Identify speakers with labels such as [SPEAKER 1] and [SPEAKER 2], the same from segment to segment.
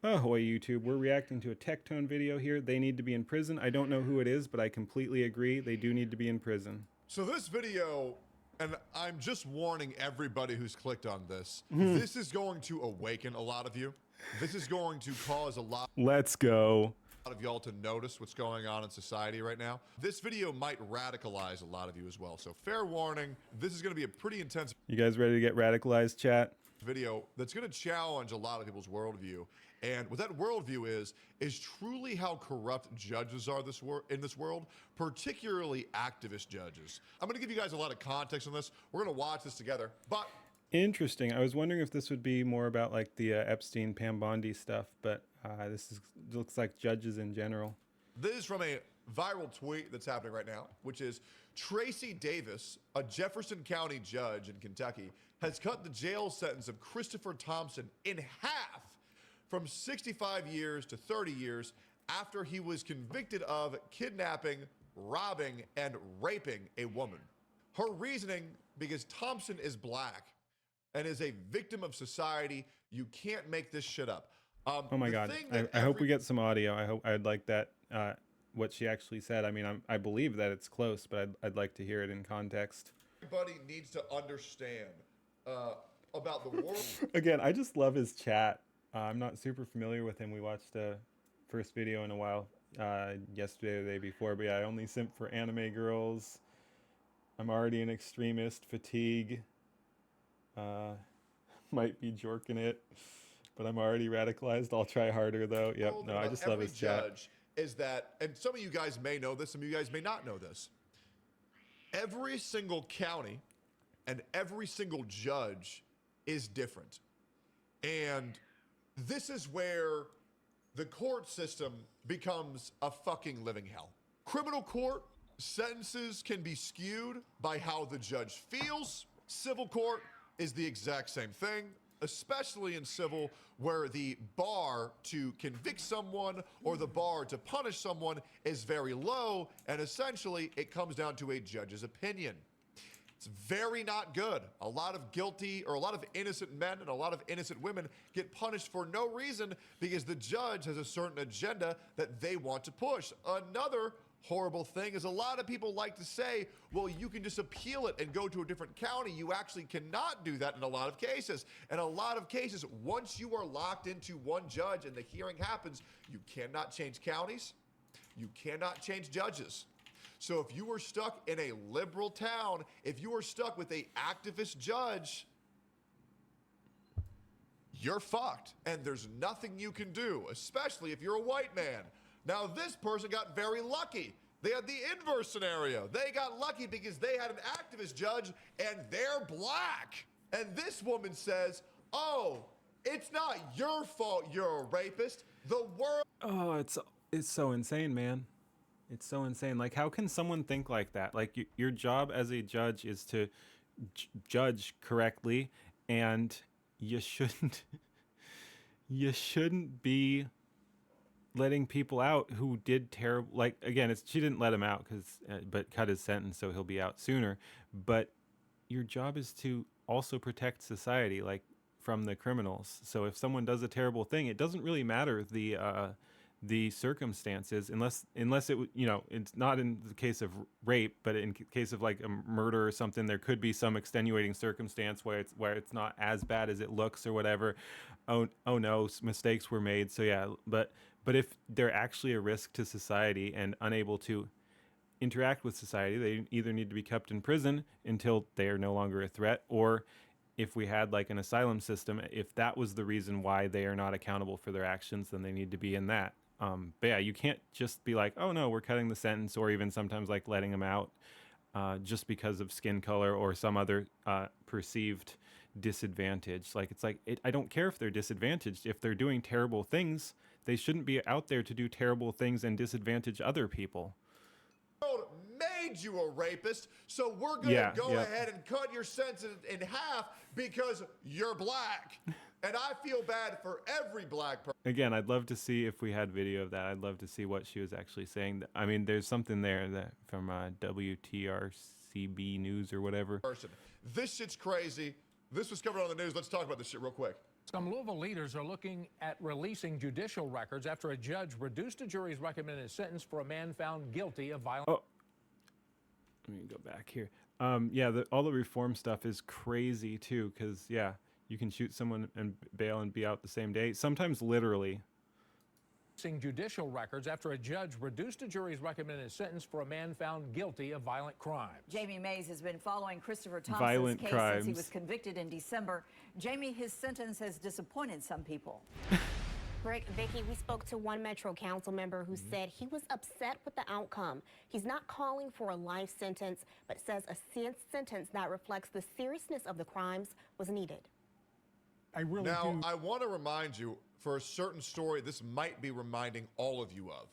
[SPEAKER 1] Ahoy YouTube, we're reacting to a Tectone video here. They need to be in prison. I don't know who it is, but I completely agree. They do need to be in prison.
[SPEAKER 2] So this video, and I'm just warning everybody who's clicked on this, this is going to awaken a lot of you. This is going to cause a lot
[SPEAKER 1] Let's go.
[SPEAKER 2] of y'all to notice what's going on in society right now. This video might radicalize a lot of you as well. So fair warning, this is going to be a pretty intense
[SPEAKER 1] You guys ready to get radicalized, chat?
[SPEAKER 2] video that's going to challenge a lot of people's worldview. And what that worldview is truly how corrupt judges are in this world, particularly activist judges. I'm going to give you guys a lot of context on this. We're going to watch this together, but
[SPEAKER 1] Interesting. I was wondering if this would be more about like the Epstein Pam Bondi stuff, but looks like judges in general.
[SPEAKER 2] this is from a viral tweet that's happening right now, which is Tracy Davis, a Jefferson County judge in Kentucky, has cut the jail sentence of Christopher Thompson in half from 65 years to 30 years after he was convicted of kidnapping, robbing, and raping a woman. Her reasoning, because Thompson is black and is a victim of society. You can't make this shit up.
[SPEAKER 1] Oh my God. I hope we get some audio. I'd like that, what she actually said. I mean, I believe that it's close, but I'd like to hear it in context.
[SPEAKER 2] Everybody needs to understand about the world.
[SPEAKER 1] Again, I just love his chat. I'm not super familiar with him. We watched the first video in a while, yesterday or the day before, but yeah, I only simp for anime girls. I'm already an extremist. Fatigue. Might be jorking it, but I'm already radicalized. I'll try harder though. Yep. No, I just love his chat.
[SPEAKER 2] Is that, and some of you guys may know this, some of you guys may not know this. Every single county and every single judge is different. And this is where the court system becomes a fucking living hell. Criminal court sentences can be skewed by how the judge feels. Civil court is the exact same thing, especially in civil, where the bar to convict someone or the bar to punish someone is very low, and essentially it comes down to a judge's opinion. It's very not good. A lot of guilty or a lot of innocent men and a lot of innocent women get punished for no reason because the judge has a certain agenda that they want to push. Another horrible thing is a lot of people like to say, well, you can just appeal it and go to a different county. You actually cannot do that in a lot of cases. In a lot of cases, once you are locked into one judge and the hearing happens, you cannot change counties. You cannot change judges. So if you were stuck in a liberal town, if you were stuck with a activist judge, you're fucked. And there's nothing you can do, especially if you're a white man. Now, this person got very lucky. They had the inverse scenario. They got lucky because they had an activist judge and they're black. And this woman says, oh, it's not your fault you're a rapist. The world.
[SPEAKER 1] Oh, it's so insane, man. It's so insane. Like, how can someone think like that? Like, your job as a judge is to judge correctly, and you shouldn't you shouldn't be letting people out who did terrible. Like, again, she didn't let him out but cut his sentence so he'll be out sooner. But your job is to also protect society, like, from the criminals. So if someone does a terrible thing, it doesn't really matter the circumstances, unless it, it's not in the case of rape, but in case of like a murder or something, there could be some extenuating circumstance where it's not as bad as it looks or whatever. Oh no, mistakes were made. So yeah, but if they're actually a risk to society and unable to interact with society, they either need to be kept in prison until they are no longer a threat, or if we had like an asylum system, if that was the reason why they are not accountable for their actions, then they need to be in that. But yeah, you can't just be like, oh no, we're cutting the sentence, or even sometimes like letting them out just because of skin color or some other perceived disadvantage. Like, it's like, I don't care if they're disadvantaged. If they're doing terrible things, they shouldn't be out there to do terrible things and disadvantage other people.
[SPEAKER 2] Made you a rapist, so we're gonna go ahead and cut your sentence in half because you're black. And I feel bad for every black person.
[SPEAKER 1] Again, I'd love to see if we had video of that. I'd love to see what she was actually saying. I mean, there's something there that from WTRCB News or whatever.
[SPEAKER 2] This shit's crazy. This was covered on the news. Let's talk about this shit real quick.
[SPEAKER 3] Some Louisville leaders are looking at releasing judicial records after a judge reduced a jury's recommended sentence for a man found guilty of violent.
[SPEAKER 1] Oh, let me go back here. Yeah, all the reform stuff is crazy too, because yeah, you can shoot someone and bail and be out the same day, sometimes literally.
[SPEAKER 3] Judicial records after a judge reduced a jury's recommended sentence for a man found guilty of violent crimes.
[SPEAKER 4] Jamie Mays has been following Christopher Thompson's case since he was convicted in December. Jamie, his sentence has disappointed some people.
[SPEAKER 5] Rick, Vicky, we spoke to one Metro Council member who said he was upset with the outcome. He's not calling for a life sentence, but says a sentence that reflects the seriousness of the crimes was needed.
[SPEAKER 2] I want to remind you, for a certain story, this might be reminding all of you of.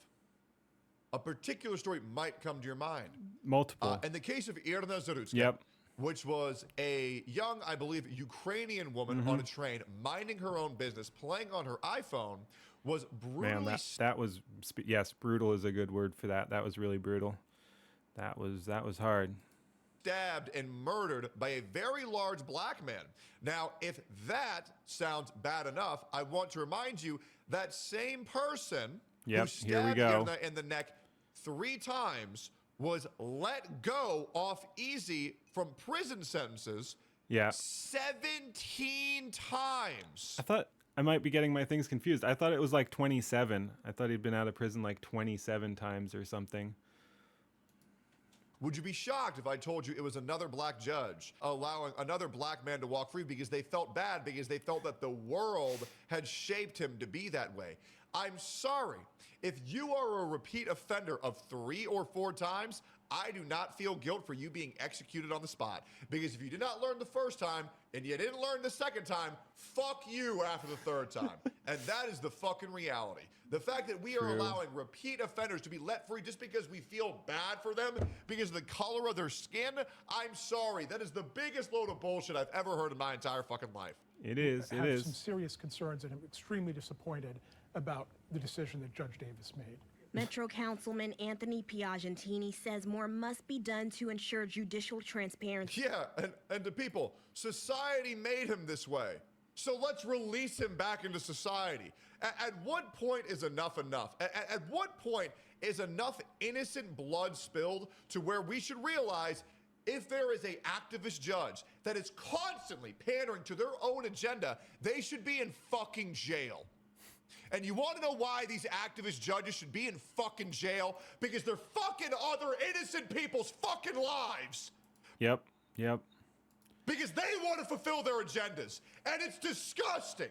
[SPEAKER 2] A particular story might come to your mind.
[SPEAKER 1] Multiple.
[SPEAKER 2] In the case of Irina Zarutska,
[SPEAKER 1] yep,
[SPEAKER 2] which was a young, I believe, Ukrainian woman on a train, minding her own business, playing on her iPhone, was brutally...
[SPEAKER 1] Man, that was, yes, brutal is a good word for that. That was really brutal. That was hard.
[SPEAKER 2] Stabbed and murdered by a very large black man. Now, if that sounds bad enough, I want to remind you that same person who stabbed Irina in the neck 3 times was let go off easy from prison sentences 17 times.
[SPEAKER 1] I thought I might be getting my things confused. I thought it was like 27. I thought he'd been out of prison like 27 times or something.
[SPEAKER 2] Would you be shocked if I told you it was another black judge allowing another black man to walk free because they felt bad, because they felt that the world had shaped him to be that way? I'm sorry. If you are a repeat offender of 3 or 4 times, I do not feel guilt for you being executed on the spot. Because if you did not learn the first time and you didn't learn the second time, fuck you after the 3rd time. And that is the fucking reality. The fact that we are allowing repeat offenders to be let free just because we feel bad for them, because of the color of their skin, I'm sorry. That is the biggest load of bullshit I've ever heard in my entire fucking life.
[SPEAKER 1] It is.
[SPEAKER 6] I have some serious concerns, and I'm extremely disappointed about the decision that Judge Davis made.
[SPEAKER 5] Metro Councilman Anthony Piagentini says more must be done to ensure judicial transparency.
[SPEAKER 2] Yeah, and to people, society made him this way. So let's release him back into society. At what point is enough enough? At what point is enough innocent blood spilled to where we should realize if there is an activist judge that is constantly pandering to their own agenda, they should be in fucking jail. And you want to know why these activist judges should be in fucking jail? Because they're fucking other innocent people's fucking lives.
[SPEAKER 1] Yep.
[SPEAKER 2] Because they want to fulfill their agendas. And it's disgusting.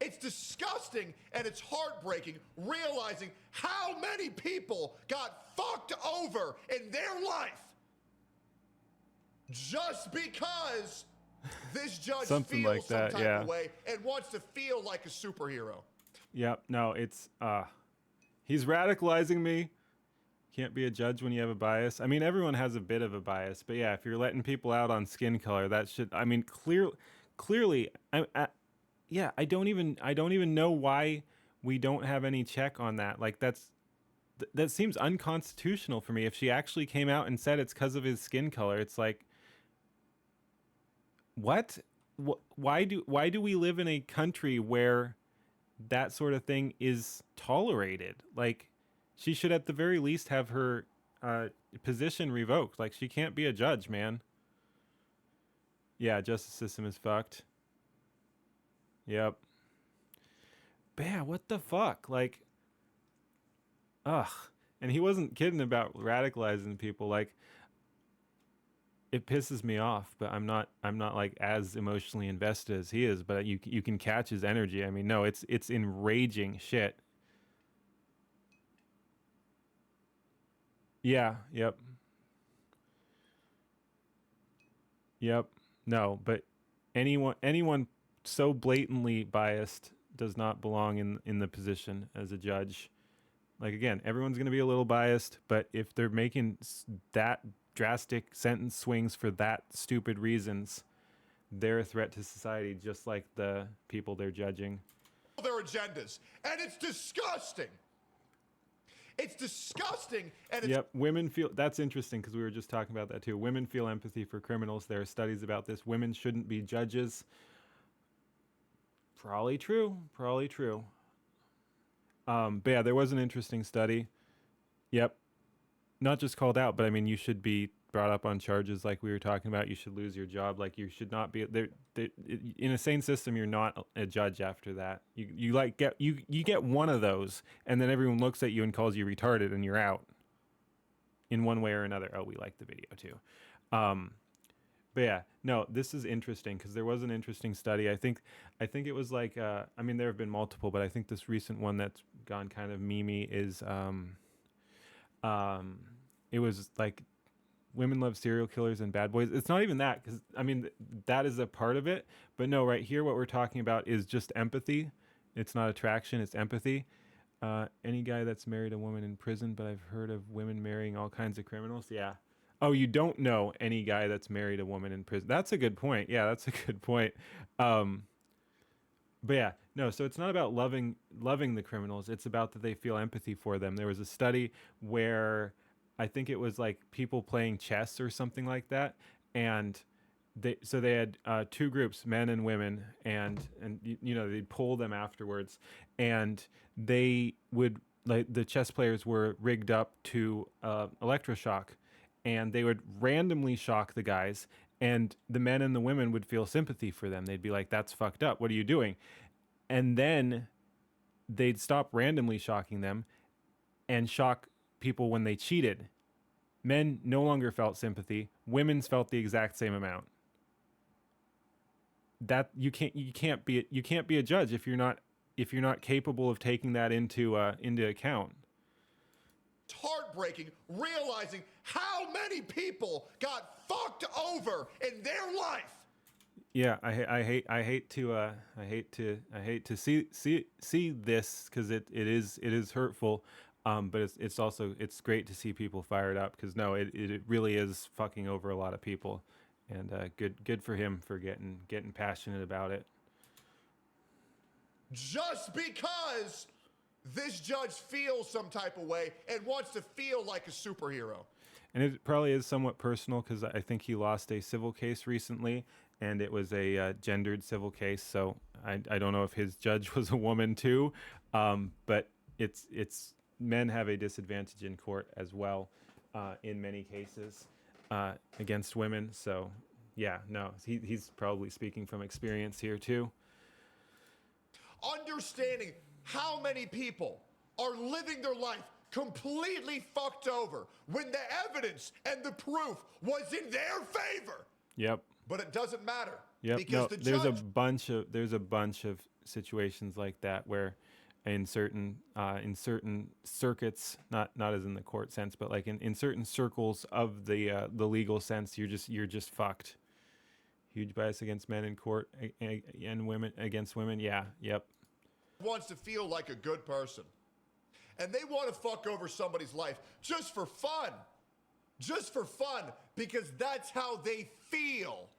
[SPEAKER 2] It's disgusting and it's heartbreaking realizing how many people got fucked over in their life just because this judge
[SPEAKER 1] something
[SPEAKER 2] feels
[SPEAKER 1] like that,
[SPEAKER 2] some type of way and wants to feel like a superhero.
[SPEAKER 1] Yep. No, it's he's radicalizing me. Can't be a judge when you have a bias. I mean, everyone has a bit of a bias, but yeah, if you're letting people out on skin color, that should. I mean, clearly, I don't even know why we don't have any check on that. Like that seems unconstitutional for me. If she actually came out and said it's because of his skin color, it's like, what? Why do we live in a country where that sort of thing is tolerated? Like, she should at the very least have her position revoked. Like, she can't be a judge, man. Yeah, justice system is fucked. Yep. But yeah, what the fuck? Like, ugh. And he wasn't kidding about radicalizing people. Like, it pisses me off, but I'm not like as emotionally invested as he is, but you can catch his energy. I mean, no, it's enraging shit. Yeah, yep. No, but anyone so blatantly biased does not belong in the position as a judge. Like, again, everyone's going to be a little biased, but if they're making that drastic sentence swings for that stupid reasons, they're a threat to society, just like the people they're judging.
[SPEAKER 2] Their agendas, and it's disgusting. It's disgusting, and it's...
[SPEAKER 1] Yep, women feel... That's interesting, because we were just talking about that, too. Women feel empathy for criminals. There are studies about this. Women shouldn't be judges. Probably true. Probably true. But yeah, there was an interesting study. Yep. Not just called out, but I mean, you should be brought up on charges like we were talking about. You should lose your job. Like you should not be there. In a sane system, you're not a judge after that. You like you get one of those, and then everyone looks at you and calls you retarded, and you're out. In one way or another. Oh, we like the video too. But yeah, no, this is interesting because there was an interesting study. I think it was like I mean, there have been multiple, but I think this recent one that's gone kind of memey is it was like women love serial killers and bad boys. It's not even that, because I mean that is a part of it, but no, right here what we're talking about is just empathy. It's not attraction, it's empathy. Any guy that's married a woman in prison, but I've heard of women marrying all kinds of criminals. Yeah. Oh, you don't know any guy that's married a woman in prison. That's a good point. Yeah, that's a good point. But yeah, no, so it's not about loving the criminals. It's about that they feel empathy for them. There was a study where I think it was like people playing chess or something like that, and they had two groups, men and women, and you know, they'd poll them afterwards, and they would, like, the chess players were rigged up to electroshock, and they would randomly shock the guys, and the men and the women would feel sympathy for them. They'd be like, "That's fucked up. What are you doing?" And then they'd stop randomly shocking them and shock people when they cheated. Men no longer felt sympathy. Women's felt the exact same amount. That you can't be a judge if you're not capable of taking that into account.
[SPEAKER 2] It's heartbreaking realizing how many people got fucked over in their life.
[SPEAKER 1] Yeah, I hate to see this, because it is hurtful, but it's also great to see people fired up, because no, it really is fucking over a lot of people, and good for him for getting passionate about it.
[SPEAKER 2] Just because this judge feels some type of way and wants to feel like a superhero.
[SPEAKER 1] And it probably is somewhat personal, because I think he lost a civil case recently, and it was a gendered civil case. So I don't know if his judge was a woman too, but it's men have a disadvantage in court as well, in many cases, against women. So yeah, no, he's probably speaking from experience here too.
[SPEAKER 2] Understanding how many people are living their life completely fucked over when the evidence and the proof was in their favor.
[SPEAKER 1] Yep.
[SPEAKER 2] But it doesn't matter.
[SPEAKER 1] Yep.
[SPEAKER 2] Because
[SPEAKER 1] No,
[SPEAKER 2] the
[SPEAKER 1] there's
[SPEAKER 2] judge,
[SPEAKER 1] a bunch of situations like that where in certain circuits, not as in the court sense, but like in certain circles of the legal sense, you're just fucked. Huge bias against men in court and women against women. Yeah. Yep.
[SPEAKER 2] wants to feel like a good person. And they want to fuck over somebody's life just for fun. Just for fun, because that's how they feel.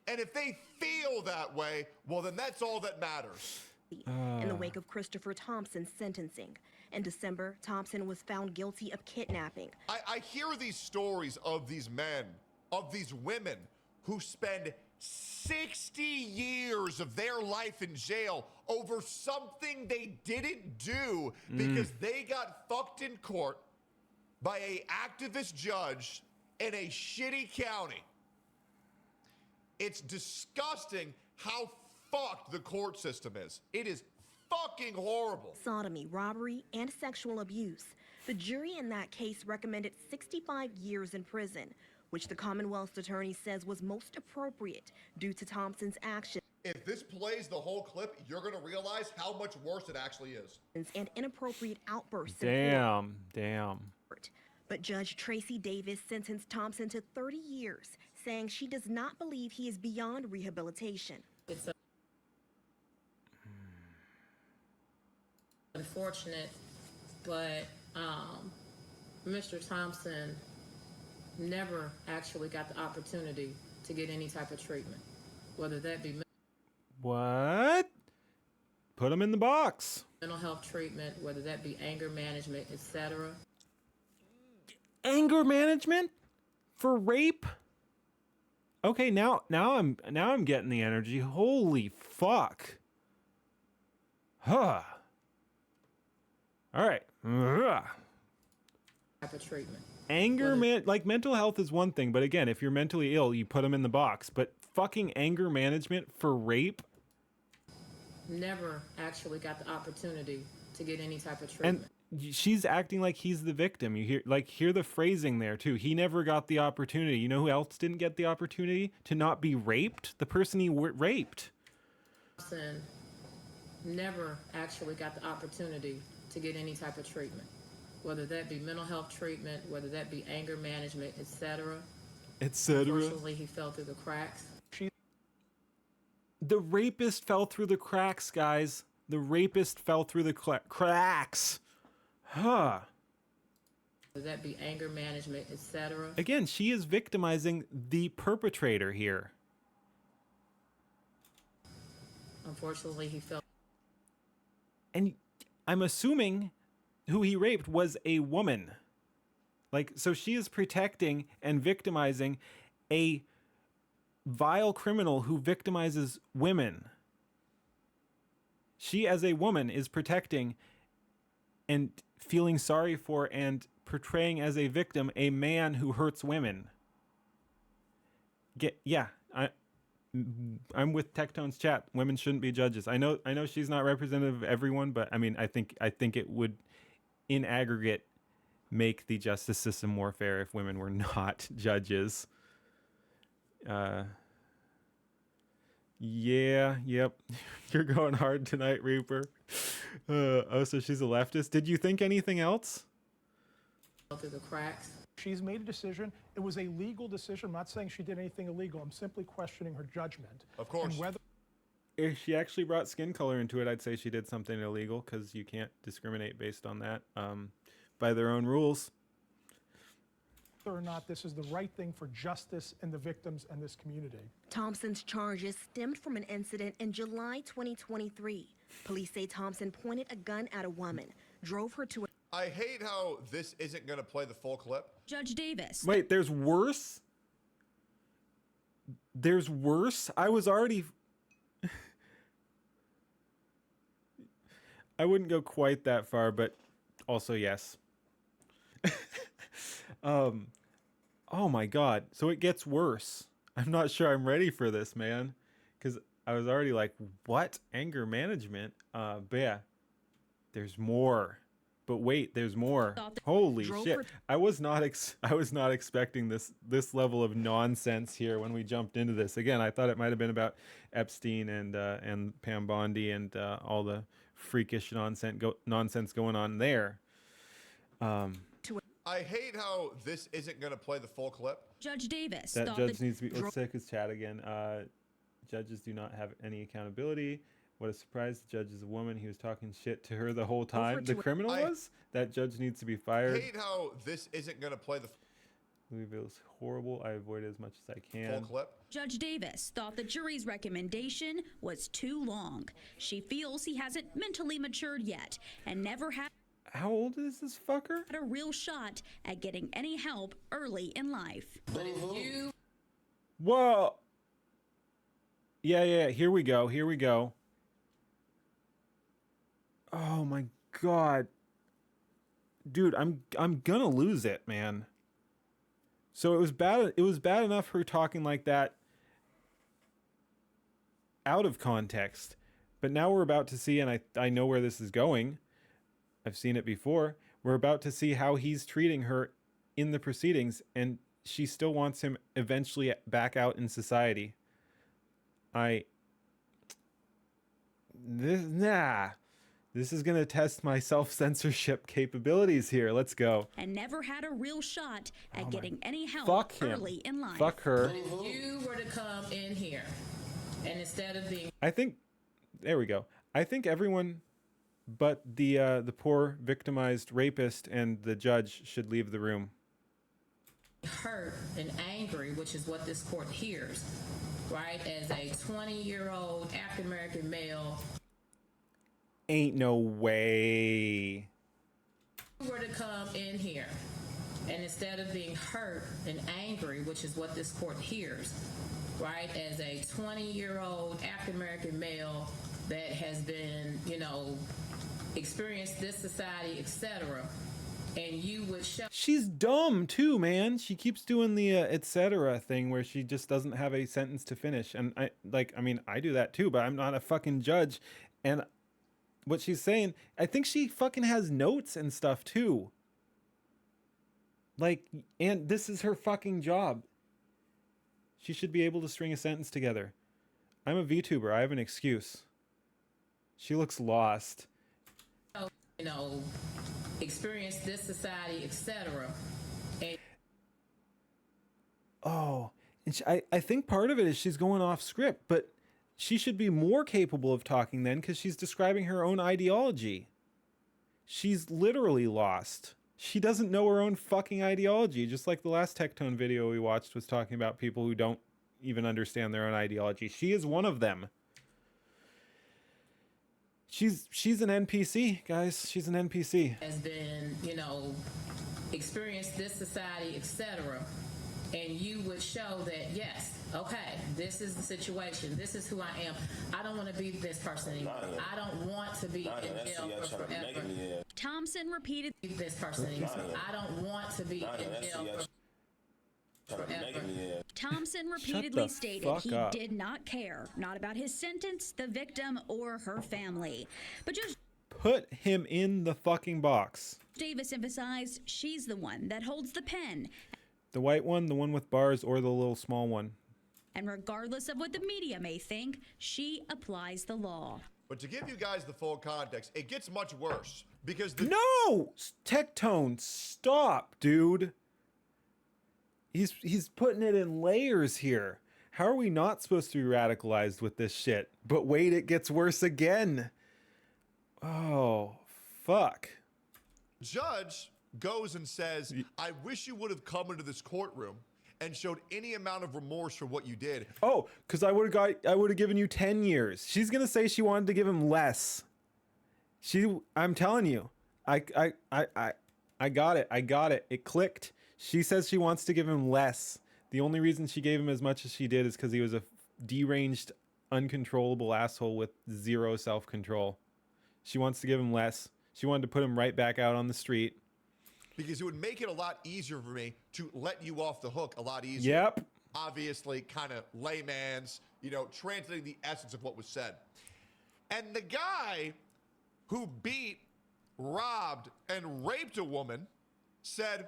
[SPEAKER 2] And if they feel that way, well, then that's all that matters.
[SPEAKER 5] In the wake of Christopher Thompson's sentencing. In December, Thompson was found guilty of kidnapping.
[SPEAKER 2] I hear these stories of these men, of these women who spend 60 years of their life in jail over something they didn't do because they got fucked in court by a activist judge in a shitty county. It's disgusting how fucked the court system is. It is fucking horrible.
[SPEAKER 5] Sodomy, robbery, and sexual abuse. The jury in that case recommended 65 years in prison, which the Commonwealth's attorney says was most appropriate due to Thompson's actions.
[SPEAKER 2] If this plays the whole clip, you're going to realize how much worse it actually is.
[SPEAKER 5] And inappropriate outbursts.
[SPEAKER 1] Damn.
[SPEAKER 5] But Judge Tracy Davis sentenced Thompson to 30 years, saying she does not believe he is beyond rehabilitation.
[SPEAKER 7] It's unfortunate, but Mr. Thompson never actually got the opportunity to get any type of treatment, whether that be
[SPEAKER 1] What? Put him in the box.
[SPEAKER 7] mental health treatment, whether that be anger management, etc.
[SPEAKER 1] Anger management for rape? Okay, now I'm getting the energy. Holy fuck. Huh. All right. Ugh.
[SPEAKER 7] Type of treatment.
[SPEAKER 1] Anger, man, like mental health is one thing, but again, if you're mentally ill, you put them in the box. But fucking anger management for rape?
[SPEAKER 7] Never actually got the opportunity to get any type of treatment.
[SPEAKER 1] And she's acting like he's the victim. You hear the phrasing there too. He never got the opportunity. You know who else didn't get the opportunity to not be raped? The person he raped.
[SPEAKER 7] Never actually got the opportunity to get any type of treatment, whether that be mental health treatment, whether that be anger management, etc. Unfortunately, he fell through the cracks.
[SPEAKER 1] The rapist fell through the cracks, guys. The rapist fell through the cracks. Huh.
[SPEAKER 7] Whether that be anger management, etc.
[SPEAKER 1] Again, she is victimizing the perpetrator here.
[SPEAKER 7] Unfortunately, he fell.
[SPEAKER 1] And I'm assuming who he raped was a woman. Like, so she is protecting and victimizing a vile criminal who victimizes women. She, as a woman, is protecting and feeling sorry for and portraying as a victim a man who hurts women. I'm with Tectone's chat. Women shouldn't be judges. I know she's not representative of everyone, but I mean, I think it would, in aggregate, make the justice system more fair if women were not judges. Yeah, yep. You're going hard tonight, Reaper. Oh, so she's a leftist. Did you think anything else?
[SPEAKER 7] Fell through the cracks.
[SPEAKER 6] She's made a decision. It was a legal decision. I'm not saying she did anything illegal. I'm simply questioning her judgment.
[SPEAKER 2] Of course.
[SPEAKER 6] And whether
[SPEAKER 1] If she actually brought skin color into it, I'd say she did something illegal because you can't discriminate based on that by their own rules.
[SPEAKER 6] or not this is the right thing for justice and the victims and this community.
[SPEAKER 5] Thompson's charges stemmed from an incident in July 2023. Police say Thompson pointed a gun at a woman, drove her to a...
[SPEAKER 2] I hate how this isn't going to play the full clip.
[SPEAKER 8] Judge Davis.
[SPEAKER 1] Wait, there's worse? There's worse? I was already... I wouldn't go quite that far, but also yes. Oh my God. So it gets worse. I'm not sure I'm ready for this, man. Because I was already like, what? Anger management? But yeah, there's more. But wait, there's more. Holy shit. I was not expecting this level of nonsense here when we jumped into this. Again, I thought it might have been about Epstein and Pam Bondi and all the freakish nonsense going on there.
[SPEAKER 2] I hate how this isn't going to play the full clip.
[SPEAKER 8] Judge Davis.
[SPEAKER 1] That judge needs to be... Let's check his chat again. Judges do not have any accountability. What a surprise. The judge is a woman. He was talking shit to her the whole time. The criminal was? That judge needs to be fired.
[SPEAKER 2] I hate how this isn't going to play the
[SPEAKER 1] Louisville's horrible. I avoid it as much as I can.
[SPEAKER 2] full clip.
[SPEAKER 8] Judge Davis thought the jury's recommendation was too long. She feels he hasn't mentally matured yet and never had
[SPEAKER 1] How old is this fucker?
[SPEAKER 8] a real shot at getting any help early in life.
[SPEAKER 1] Whoa. Yeah. Here we go. Oh my God. Dude, I'm gonna lose it, man. So it was bad enough her talking like that out of context. But now we're about to see, and I know where this is going. I've seen it before. We're about to see how he's treating her in the proceedings, and she still wants him eventually back out in society. This is going to test my self-censorship capabilities here. Let's go.
[SPEAKER 8] And never had a real shot at getting any help
[SPEAKER 1] Fuck him.
[SPEAKER 8] early in life.
[SPEAKER 1] Fuck her.
[SPEAKER 7] But if you were to come in here, and instead of being
[SPEAKER 1] There we go. I think everyone but the poor victimized rapist and the judge should leave the room.
[SPEAKER 7] hurt and angry, which is what this court hears, right, as a 20-year-old African-American male,
[SPEAKER 1] Ain't no way.
[SPEAKER 7] if you were to come in here, And instead of being hurt and angry, which is what this court hears, right, as a 20-year-old African-American male that has been, experienced this society, etc., and you would show...
[SPEAKER 1] She's dumb too, man. She keeps doing the etc. thing where she just doesn't have a sentence to finish. And I do that too, but I'm not a fucking judge. And what she's saying, I think she fucking has notes and stuff too. Like, and this is her fucking job. She should be able to string a sentence together. I'm a VTuber. I have an excuse. She looks lost.
[SPEAKER 7] Experience this society, etc.
[SPEAKER 1] Oh, and I think part of it is she's going off script, but she should be more capable of talking then because she's describing her own ideology. She's literally lost. She doesn't know her own fucking ideology, just like the last Tectone video we watched was talking about people who don't even understand their own ideology. She is one of them. She's an NPC, guys. She's an NPC.
[SPEAKER 7] Has been, experienced this society, etc. And you would show that, yes, okay, this is the situation. This is who I am. I don't want to be this person anymore. I don't want to be in jail for forever.
[SPEAKER 8] Thompson repeated
[SPEAKER 7] this person anymore. I don't want to be in jail for forever.
[SPEAKER 8] Thompson repeatedly stated he did not care, not about his sentence, the victim, or her family. But Judge
[SPEAKER 1] put him in the fucking box.
[SPEAKER 8] Davis emphasized she's the one that holds the pen.
[SPEAKER 1] The white one, the one with bars, or the little small one.
[SPEAKER 8] And regardless of what the media may think, she applies the law.
[SPEAKER 2] But to give you guys the full context, it gets much worse because
[SPEAKER 1] No! Tectone, stop, dude. He's putting it in layers here. How are we not supposed to be radicalized with this shit? But wait, it gets worse again. Oh, fuck.
[SPEAKER 2] Judge goes and says, I wish you would have come into this courtroom and showed any amount of remorse for what you did.
[SPEAKER 1] Oh, because I would have given you 10 years. She's gonna say she wanted to give him less. I'm telling you, I got it. I got it. It clicked. She says she wants to give him less. The only reason she gave him as much as she did is because he was a deranged, uncontrollable asshole with zero self-control. She wants to give him less. She wanted to put him right back out on the street.
[SPEAKER 2] Because it would make it a lot easier for me to let you off the hook a lot easier.
[SPEAKER 1] Yep.
[SPEAKER 2] Obviously, kind of layman's, translating the essence of what was said. And the guy who beat, robbed, and raped a woman said,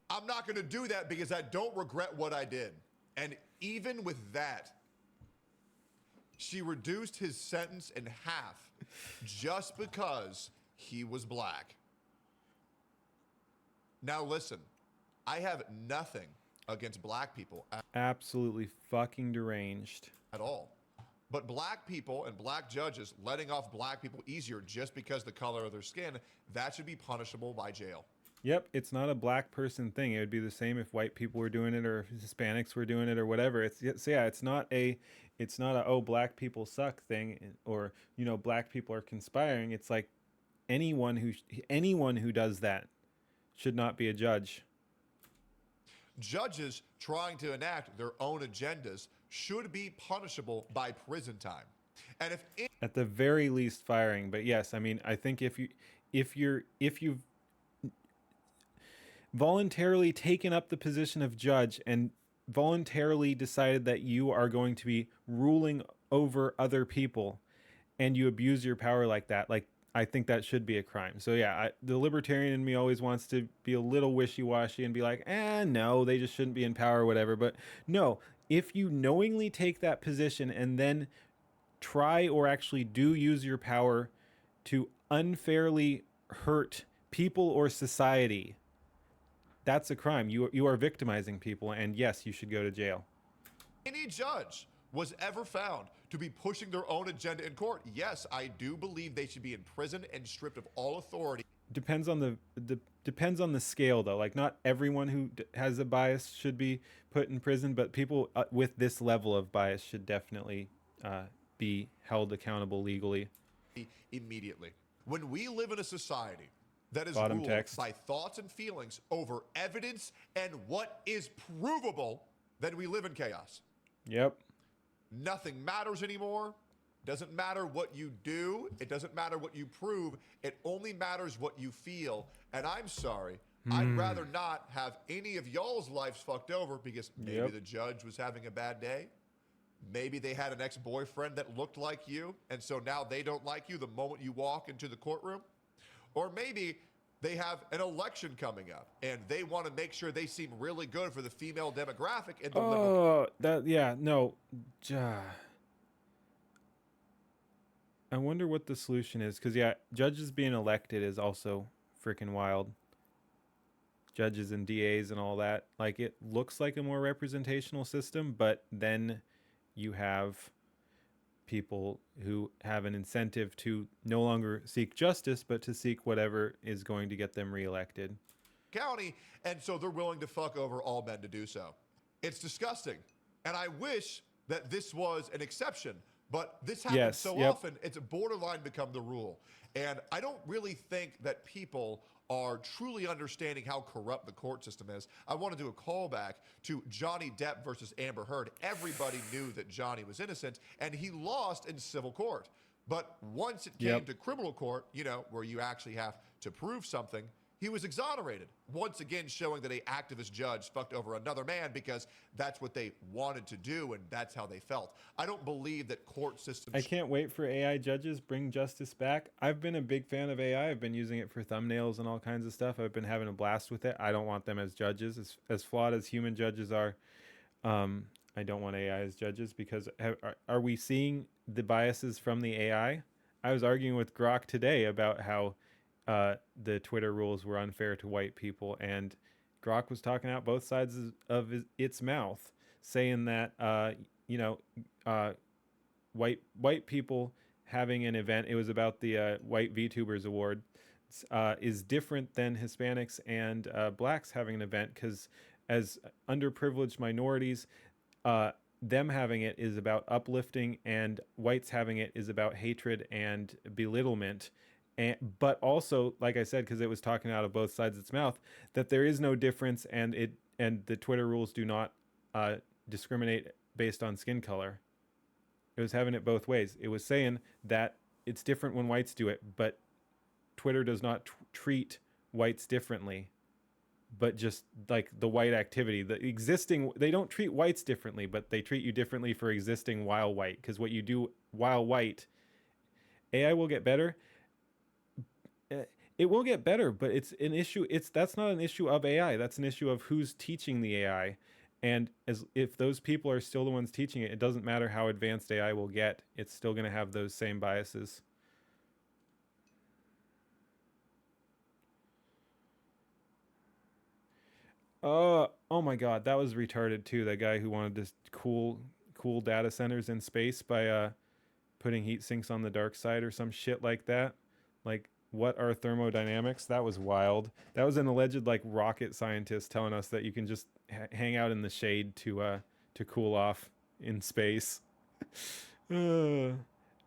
[SPEAKER 2] I'm not going to do that because I don't regret what I did. And even with that, she reduced his sentence in half just because he was black. Now listen, I have nothing against black people
[SPEAKER 1] Absolutely fucking deranged.
[SPEAKER 2] at all. But black people and black judges letting off black people easier just because the color of their skin, that should be punishable by jail.
[SPEAKER 1] Yep, it's not a black person thing. It would be the same if white people were doing it or if Hispanics were doing it or whatever. It's not a oh, black people suck thing, or black people are conspiring. It's like anyone who does that should not be a judge.
[SPEAKER 2] Judges trying to enact their own agendas should be punishable by prison time. And if
[SPEAKER 1] at the very least firing, but yes, I mean, I think if you've voluntarily taken up the position of judge and voluntarily decided that you are going to be ruling over other people and you abuse your power like that, I think that should be a crime. So yeah, the libertarian in me always wants to be a little wishy-washy and be like, no, they just shouldn't be in power or whatever. But no, if you knowingly take that position and then try or actually do use your power to unfairly hurt people or society, that's a crime. You are victimizing people, and yes, you should go to jail.
[SPEAKER 2] Any judge was ever found to be pushing their own agenda in court, yes, I do believe they should be in prison and stripped of all authority.
[SPEAKER 1] Depends on the scale, though. Like, not everyone who has a bias should be put in prison, but people with this level of bias should definitely be held accountable legally.
[SPEAKER 2] Immediately. When we live in a society that is
[SPEAKER 1] Bottom
[SPEAKER 2] ruled
[SPEAKER 1] text.
[SPEAKER 2] by thoughts and feelings over evidence and what is provable, then we live in chaos.
[SPEAKER 1] Yep.
[SPEAKER 2] Nothing matters anymore. Doesn't matter what you do. It doesn't matter what you prove. It only matters what you feel. And I'm sorry, I'd rather not have any of y'all's lives fucked over because maybe the judge was having a bad day. Maybe they had an ex-boyfriend that looked like you, and so now they don't like you the moment you walk into the courtroom. Or maybe they have an election coming up, and they want to make sure they seem really good for the female demographic in the liberal.
[SPEAKER 1] I wonder what the solution is, because judges being elected is also freaking wild. Judges and DAs and all that. Like, it looks like a more representational system, but then you have people who have an incentive to no longer seek justice, but to seek whatever is going to get them reelected.
[SPEAKER 2] County, and so they're willing to fuck over all men to do so. It's disgusting. And I wish that this was an exception, but this happens often, it's borderline become the rule. And I don't really think that people are truly understanding how corrupt the court system is. I want to do a callback to Johnny Depp versus Amber Heard. Everybody knew that Johnny was innocent, and he lost in civil court. But once it came to criminal court, you know, where you actually have to prove something, he was exonerated. Once again, showing that an activist judge fucked over another man because that's what they wanted to do and that's how they felt. I don't believe that court systems...
[SPEAKER 1] I can't wait for AI judges bring justice back. I've been a big fan of AI. I've been using it for thumbnails and all kinds of stuff. I've been having a blast with it. I don't want them as judges. As flawed as human judges are, I don't want AI as judges because are we seeing the biases from the AI? I was arguing with Grok today about how the Twitter rules were unfair to white people, and Grok was talking out both sides of its mouth, saying that white people having an event, it was about the White VTubers Award, is different than Hispanics and blacks having an event, because as underprivileged minorities, them having it is about uplifting, and whites having it is about hatred and belittlement. But also, like I said, because it was talking out of both sides of its mouth, that there is no difference, and the Twitter rules do not discriminate based on skin color. It was having it both ways. It was saying that it's different when whites do it, but Twitter does not treat whites differently, but just like the white activity, they don't treat whites differently, but they treat you differently for existing while white, because what you do while white, AI will get better. It will get better, but it's an issue. That's not an issue of AI. That's an issue of who's teaching the AI. And if those people are still the ones teaching it, it doesn't matter how advanced AI will get. It's still going to have those same biases. Oh my God, that was retarded too. That guy who wanted to cool data centers in space by putting heat sinks on the dark side or some shit like that. Like, what are thermodynamics? That was wild. That was an alleged like rocket scientist telling us that you can just hang out in the shade to cool off in space. AI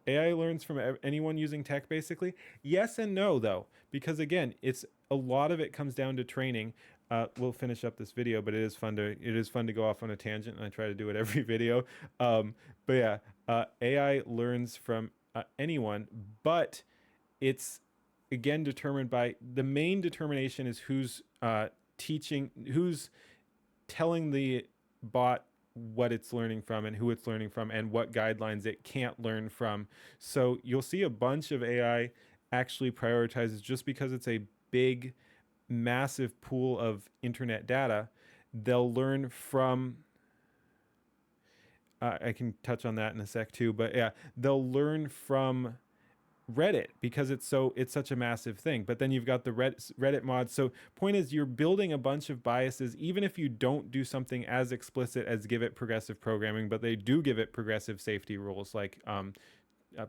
[SPEAKER 1] learns from anyone using tech, basically. Yes and no, though, because again, it's a lot of it comes down to training. We'll finish up this video, but it is fun to go off on a tangent, and I try to do it every video. But yeah, AI learns from anyone, but it's again determined by the main determination is who's who's telling the bot what it's learning from and who it's learning from and what guidelines it can't learn from. So you'll see a bunch of AI actually prioritizes, just because it's a big, massive pool of internet data, they'll learn from I can touch on that in a sec too, but yeah, they'll learn from Reddit because it's such a massive thing. But then you've got the Reddit mods. So point is, you're building a bunch of biases, even if you don't do something as explicit as give it progressive programming, but they do give it progressive safety rules, like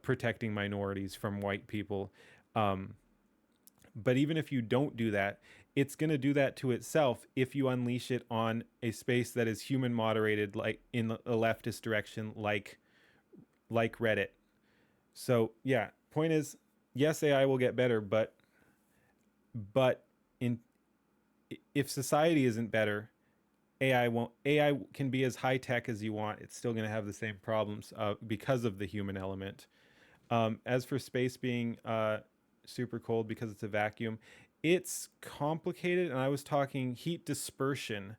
[SPEAKER 1] protecting minorities from white people. But even if you don't do that, it's going to do that to itself if you unleash it on a space that is human moderated, like in a leftist direction, like Reddit. So yeah, point is, yes, AI will get better, but but if society isn't better, AI won't. AI can be as high tech as you want. It's still going to have the same problems because of the human element. As for space being super cold because it's a vacuum, it's complicated. And I was talking heat dispersion.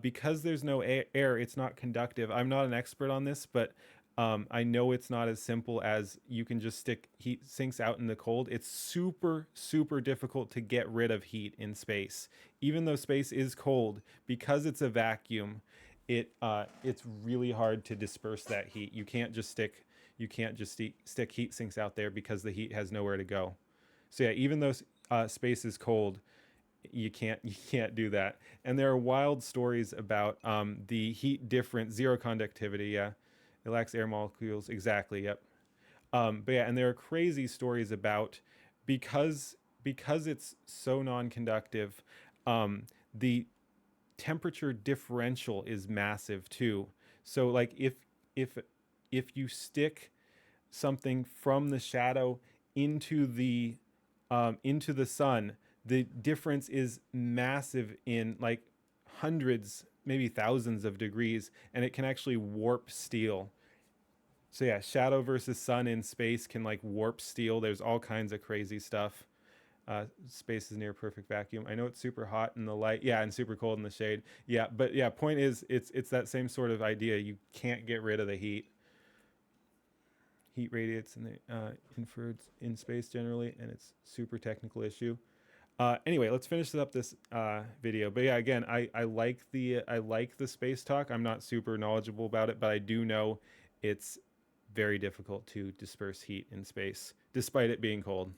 [SPEAKER 1] Because there's no air, it's not conductive. I'm not an expert on this, but I know it's not as simple as you can just stick heat sinks out in the cold. It's super, super difficult to get rid of heat in space. Even though space is cold, because it's a vacuum, it's really hard to disperse that heat. You can't just stick heat sinks out there because the heat has nowhere to go. So yeah, even though space is cold, you can't do that. And there are wild stories about the heat difference, zero conductivity. Yeah, it lacks air molecules. Exactly. Yep. But yeah, and there are crazy stories about because it's so non-conductive, the temperature differential is massive too. So like if you stick something from the shadow into the sun, the difference is massive in like hundreds, maybe thousands of degrees, and it can actually warp steel. So yeah, shadow versus sun in space can like warp steel. There's all kinds of crazy stuff. Space is near perfect vacuum. I know it's super hot in the light, yeah, and super cold in the shade. Yeah, but yeah, point is, it's that same sort of idea. You can't get rid of the heat. Heat radiates in the inferred in space generally, and it's super technical issue. Anyway, let's finish up this video. But yeah, again, I like the space talk. I'm not super knowledgeable about it, but I do know it's very difficult to disperse heat in space, despite it being cold.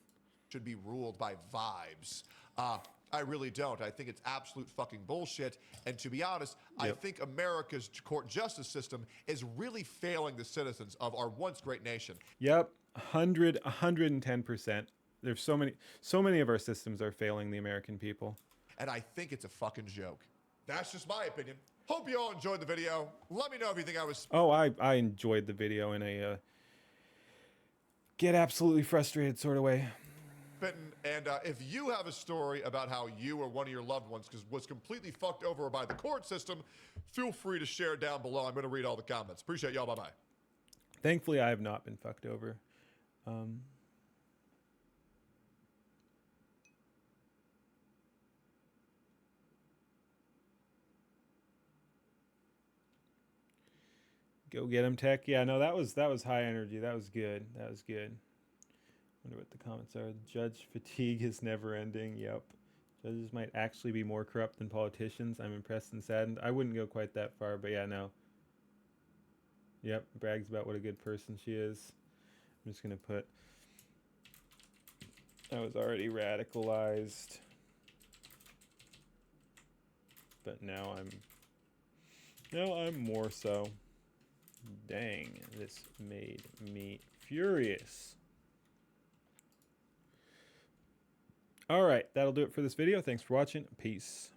[SPEAKER 2] Should be ruled by vibes. I really don't. I think it's absolute fucking bullshit. And to be honest, I think America's court justice system is really failing the citizens of our once great nation.
[SPEAKER 1] Yep, 110%. There's so many of our systems are failing the American people.
[SPEAKER 2] And I think it's a fucking joke. That's just my opinion. Hope you all enjoyed the video. Let me know if you think I was...
[SPEAKER 1] Oh, I enjoyed the video in a get absolutely frustrated sort of way.
[SPEAKER 2] And if you have a story about how you or one of your loved ones was completely fucked over by the court system, feel free to share it down below. I'm going to read all the comments. Appreciate y'all. Bye-bye.
[SPEAKER 1] Thankfully, I have not been fucked over. Go get him, Tech. Yeah, no, that was high energy. That was good. That was good. Wonder what the comments are. Judge fatigue is never ending. Yep. Judges might actually be more corrupt than politicians. I'm impressed and saddened. I wouldn't go quite that far, but yeah, no. Yep, brags about what a good person she is. I'm just going to put... I was already radicalized. But now I'm more so. Dang, this made me furious. All right, that'll do it for this video. Thanks for watching. Peace.